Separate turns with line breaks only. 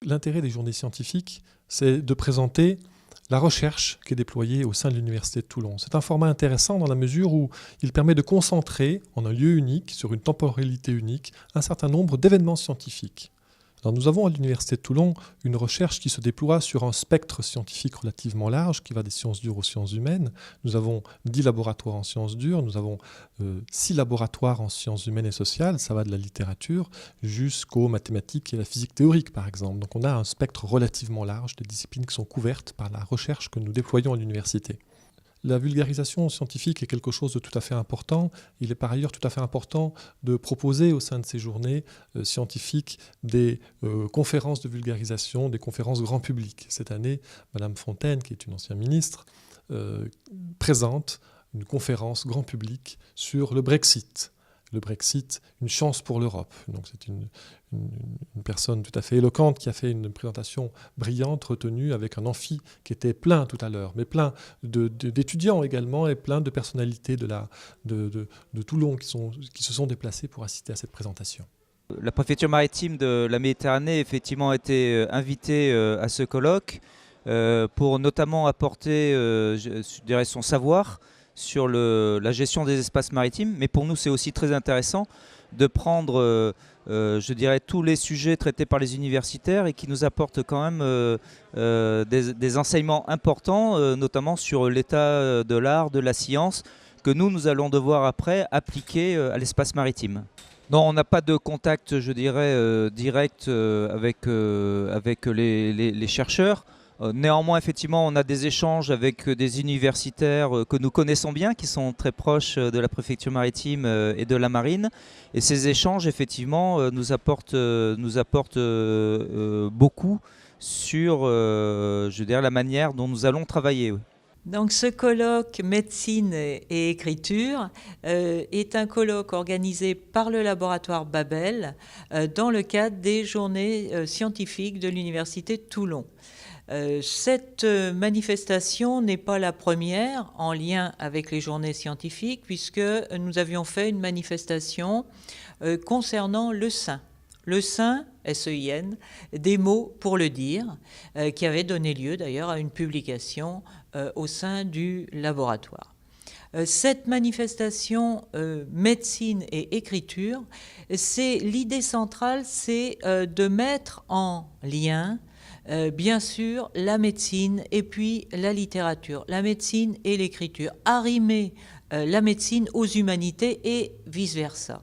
L'intérêt des journées scientifiques, c'est de présenter la recherche qui est déployée au sein de l'Université de Toulon. C'est un format intéressant dans la mesure où il permet de concentrer en un lieu unique, sur une temporalité unique, un certain nombre d'événements scientifiques. Alors nous avons à l'Université de Toulon une recherche qui se déploie sur un spectre scientifique relativement large, qui va des sciences dures aux sciences humaines. Nous avons 10 laboratoires en sciences dures, nous avons 6 laboratoires en sciences humaines et sociales, ça va de la littérature jusqu'aux mathématiques et la physique théorique par exemple. Donc on a un spectre relativement large de disciplines qui sont couvertes par la recherche que nous déployons à l'université. La vulgarisation scientifique est quelque chose de tout à fait important. Il est par ailleurs tout à fait important de proposer au sein de ces journées scientifiques des conférences de vulgarisation, des conférences grand public. Cette année, Madame Fontaine, qui est une ancienne ministre, présente une conférence grand public sur le Brexit. Le Brexit, une chance pour l'Europe. Donc c'est une personne tout à fait éloquente qui a fait une présentation brillante, retenue, avec un amphi qui était plein tout à l'heure, mais plein d'étudiants également et plein de personnalités de Toulon qui se sont déplacés pour assister à cette présentation.
La préfecture maritime de la Méditerranée effectivement a été invitée à ce colloque pour notamment apporter je dirais, son savoir sur la gestion des espaces maritimes, mais pour nous c'est aussi très intéressant de prendre je dirais tous les sujets traités par les universitaires et qui nous apportent quand même des enseignements importants, notamment sur l'état de l'art, de la science, que nous allons devoir après appliquer à l'espace maritime. Non, on n'a pas de contact, je dirais, direct avec les chercheurs. Néanmoins, effectivement, on a des échanges avec des universitaires que nous connaissons bien, qui sont très proches de la préfecture maritime et de la marine. Et ces échanges, effectivement, nous apportent beaucoup sur je dirais, la manière dont nous allons travailler. Oui.
Donc ce colloque médecine et écriture est un colloque organisé par le laboratoire Babel dans le cadre des journées scientifiques de l'Université de Toulon. Cette manifestation n'est pas la première en lien avec les journées scientifiques, puisque nous avions fait une manifestation concernant le sein. Le sein, S-E-I-N, des mots pour le dire, qui avait donné lieu d'ailleurs à une publication au sein du laboratoire. Cette manifestation médecine et écriture, l'idée centrale, c'est de mettre en lien bien sûr, la médecine et puis la littérature, la médecine et l'écriture, arrimer la médecine aux humanités et vice-versa.